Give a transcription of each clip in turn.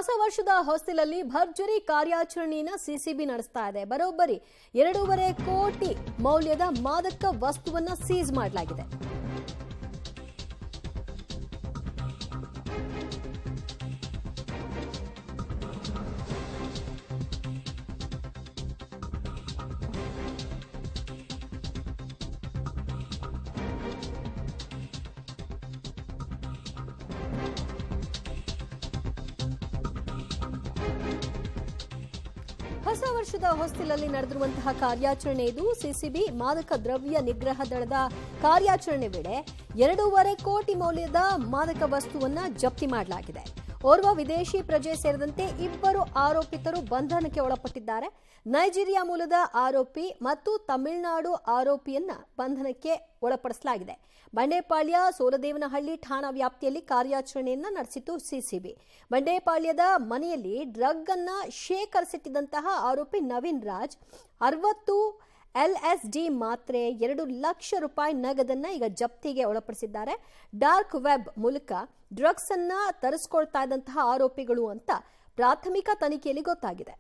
ಹೊಸ ವರ್ಷದ ಹೊಸ್ತಿಲಲ್ಲಿ ಭರ್ಜರಿ ಕಾರ್ಯಾಚರಣೆಯನ್ನು ಸಿಸಿಬಿ ನಡೆಸ್ತಾ ಇದೆ. ಬರೋಬ್ಬರಿ 2.5 ಕೋಟಿ ಮೌಲ್ಯದ ಮಾದಕ ವಸ್ತುವನ್ನು ಸೀಸ್ ಮಾಡಲಾಗಿದೆ. ಹೊಸ ವರ್ಷದ ಹೊಸ್ತಿಲಲ್ಲಿ ನಡೆದಿರುವಂತಹ ಕಾರ್ಯಾಚರಣೆ ಇದು. ಸಿಸಿಬಿ ಮಾದಕ ದ್ರವ್ಯ ನಿಗ್ರಹ ದಳದ ಕಾರ್ಯಾಚರಣೆ ವೇಳೆ 2.5 ಕೋಟಿ ಮೌಲ್ಯದ ಮಾದಕ ವಸ್ತುವನ್ನ ಜಪ್ತಿ ಮಾಡಲಾಗಿದೆ. ಓರ್ವ ವಿದೇಶಿ ಪ್ರಜೆ ಸೇರಿದಂತೆ 2 ಆರೋಪಿತರು ಬಂಧನಕ್ಕೆ ಒಳಪಟ್ಟಿದ್ದಾರೆ. ನೈಜೀರಿಯಾ ಮೂಲದ ಆರೋಪಿ ಮತ್ತು ತಮಿಳುನಾಡು ಆರೋಪಿಯನ್ನ ಬಂಧನಕ್ಕೆ ಒಳಪಡಿಸಲಾಗಿದೆ. ಬಂಡೇಪಾಳ್ಯ ಸೋಲದೇವನಹಳ್ಳಿ ಠಾಣಾ ವ್ಯಾಪ್ತಿಯಲ್ಲಿ ಕಾರ್ಯಾಚರಣೆಯನ್ನ ನಡೆಸಿತು ಸಿಸಿಬಿ. ಬಂಡೇಪಾಳ್ಯದ ಮನೆಯಲ್ಲಿ ಡ್ರಗ್ ಅನ್ನ ಶೇಖರಿಸಿಟ್ಟಿದ್ದಂತಹ ಆರೋಪಿ ನವೀನ್ ರಾಜ್ 60 LSD ಮಾತ್ರೆ 2 ಲಕ್ಷ ರೂಪಾಯಿ ನಗದನ್ನ ಈಗ ಜಪ್ತಿಗೆ ಒಳಪಡಿಸಿದ್ದಾರೆ. ಡಾರ್ಕ್ ವೆಬ್ ಮೂಲಕ ಡ್ರಗ್ಸ್ ಅನ್ನ ತರಿಸಿಕೊಳ್ತಾ ಇದ್ದಂತಹ ಆರೋಪಿಗಳು ಅಂತ ಪ್ರಾಥಮಿಕ ತನಿಖೆಯಲ್ಲಿ ಗೊತ್ತಾಗಿದೆ.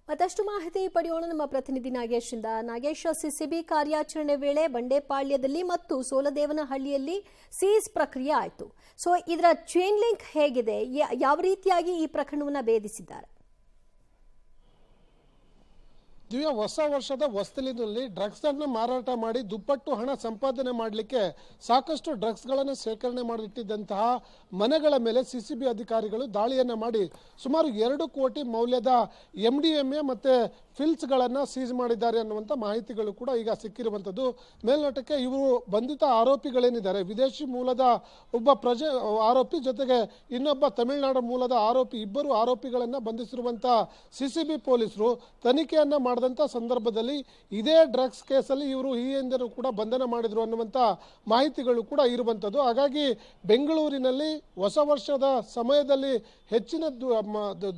ಮತ್ತಷ್ಟು ಮಾಹಿತಿ ಪಡೆಯೋಣ ನಮ್ಮ ಪ್ರತಿನಿಧಿ ನಾಗೇಶ್. ನಾಗೇಶ್, ಸಿಸಿಬಿ ಕಾರ್ಯಾಚರಣೆ ವೇಳೆ ಬಂಡೇಪಾಳ್ಯದಲ್ಲಿ ಮತ್ತು ಸೋಲದೇವನಹಳ್ಳಿಯಲ್ಲಿ ಸೀಸ್ ಪ್ರಕ್ರಿಯೆ ಆಯಿತು. ಸೊ ಇದರ ಚೈನ್ ಲಿಂಕ್ ಹೇಗಿದೆ? ಯಾವ ರೀತಿಯಾಗಿ ಈ ಪ್ರಕರಣವನ್ನು ಭೇದಿಸಿದ್ದಾರೆ? ದಿವ್ಯ, ಹೊಸ ವರ್ಷದ ಹೊಸ್ತಿಲಿನಲ್ಲಿ ಡ್ರಗ್ಸ್ ಅನ್ನು ಮಾರಾಟ ಮಾಡಿ ದುಪ್ಪಟ್ಟು ಹಣ ಸಂಪಾದನೆ ಮಾಡಲಿಕ್ಕೆ ಸಾಕಷ್ಟು ಡ್ರಗ್ಸ್ ಗಳನ್ನು ಶೇಖರಣೆ ಮಾಡಿಟ್ಟಿದ್ದಂತಹ ಮನೆಗಳ ಮೇಲೆ ಸಿಸಿಬಿ ಅಧಿಕಾರಿಗಳು ದಾಳಿಯನ್ನ ಮಾಡಿ ಸುಮಾರು 2 ಕೋಟಿ ಮೌಲ್ಯದ MDMA ಮತ್ತೆ ಫಿಲ್ಸ್ ಗಳನ್ನ ಸೀಸ್ ಮಾಡಿದ್ದಾರೆ ಅನ್ನುವಂಥ ಮಾಹಿತಿಗಳು ಕೂಡ ಈಗ ಸಿಕ್ಕಿರುವಂಥದ್ದು. ಮೇಲ್ನೋಟಕ್ಕೆ ಇವರು ಬಂಧಿತ ಆರೋಪಿಗಳೇನಿದ್ದಾರೆ, ವಿದೇಶಿ ಮೂಲದ ಒಬ್ಬ ಆರೋಪಿ ಜೊತೆಗೆ ಇನ್ನೊಬ್ಬ ತಮಿಳುನಾಡು ಮೂಲದ ಆರೋಪಿ, 2 ಆರೋಪಿಗಳನ್ನ ಬಂಧಿಸಿರುವಂತ ಸಿಸಿಬಿ ಪೊಲೀಸರು ತನಿಖೆಯನ್ನ ಮಾಡಿದಂತ ಸಂದರ್ಭದಲ್ಲಿ ಇದೇ ಡ್ರಗ್ಸ್ ಕೇಸಲ್ಲಿ ಇವರು ಈ ಹಿಂದೆ ಕೂಡ ಬಂಧನ ಮಾಡಿದ್ರು ಅನ್ನುವಂಥ ಮಾಹಿತಿಗಳು ಕೂಡ ಇರುವಂಥದ್ದು. ಹಾಗಾಗಿ ಬೆಂಗಳೂರಿನಲ್ಲಿ ಹೊಸ ವರ್ಷದ ಸಮಯದಲ್ಲಿ ಹೆಚ್ಚಿನ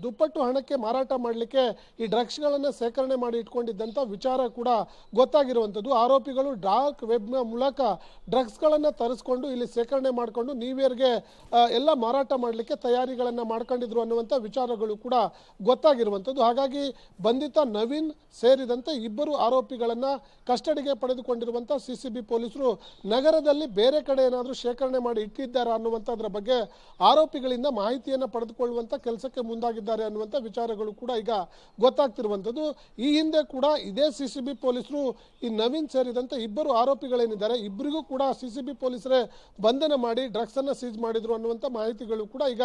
ದುಪ್ಪಟ್ಟು ಹಣಕ್ಕೆ ಮಾರಾಟ ಮಾಡಲಿಕ್ಕೆ ಈ ಡ್ರಗ್ಸ್ಗಳನ್ನು ಶೇಖರಣೆ ಮಾಡಿ ಇಟ್ಕೊಂಡಿದ್ದಂಥ ವಿಚಾರ ಕೂಡ ಗೊತ್ತಾಗಿರುವಂಥದ್ದು. ಆರೋಪಿಗಳು ಡಾರ್ಕ್ ವೆಬ್ನ ಮೂಲಕ ಡ್ರಗ್ಸ್ಗಳನ್ನು ತರಿಸ್ಕೊಂಡು ಇಲ್ಲಿ ಶೇಖರಣೆ ಮಾಡಿಕೊಂಡು ನ್ಯೂಇಯರ್ಗೆ ಎಲ್ಲ ಮಾರಾಟ ಮಾಡಲಿಕ್ಕೆ ತಯಾರಿಗಳನ್ನು ಮಾಡ್ಕೊಂಡಿದ್ರು ಅನ್ನುವಂಥ ವಿಚಾರಗಳು ಕೂಡ ಗೊತ್ತಾಗಿರುವಂಥದ್ದು. ಹಾಗಾಗಿ ಬಂಧಿತ ನವೀನ್ ಸೇರಿದಂತೆ 2 ಆರೋಪಿಗಳನ್ನು ಕಸ್ಟಡಿಗೆ ಪಡೆದುಕೊಂಡಿರುವಂಥ ಸಿಸಿಬಿ ಪೊಲೀಸರು ನಗರದಲ್ಲಿ ಬೇರೆ ಕಡೆ ಏನಾದರೂ ಶೇಖರಣೆ ಮಾಡಿ ಇಟ್ಟಿದ್ದಾರಾ ಅನ್ನುವಂಥದ್ರ ಬಗ್ಗೆ ಆರೋಪಿಗಳಿಂದ ಮಾಹಿತಿಯನ್ನು ಪಡೆದುಕೊಳ್ಳುವಂಥ ಕೆಲಸಕ್ಕೆ ಮುಂದಾಗಿದ್ದಾರೆ ಅನ್ನುವಂಥ ವಿಚಾರಗಳು ಕೂಡ ಈಗ ಗೊತ್ತಾಗ್ತಿರುವಂಥದ್ದು. ಈ ಹಿಂದೆ ಕೂಡ ಇದೇ ಸಿಸಿಬಿ ಪೊಲೀಸರು ಈ ನವೀನ್ ಸೇರಿದಂತೆ 2 ಆರೋಪಿಗಳೇನಿದ್ದಾರೆ, 2 ಕೂಡ ಸಿಸಿಬಿ ಪೊಲೀಸರೇ ಬಂಧನ ಮಾಡಿ ಡ್ರಗ್ಸ್ ಅನ್ನ ಸೀಸ್ ಮಾಡಿದ್ರು ಅನ್ನುವಂಥ ಮಾಹಿತಿಗಳು ಕೂಡ ಈಗ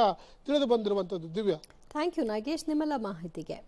ತಿಳಿದು ಬಂದಿರುವಂಥದ್ದು. ದಿವ್ಯಾ, ಥ್ಯಾಂಕ್ ಯು ನಾಗೇಶ್ ನಿಮ್ಮೆಲ್ಲ ಮಾಹಿತಿಗೆ.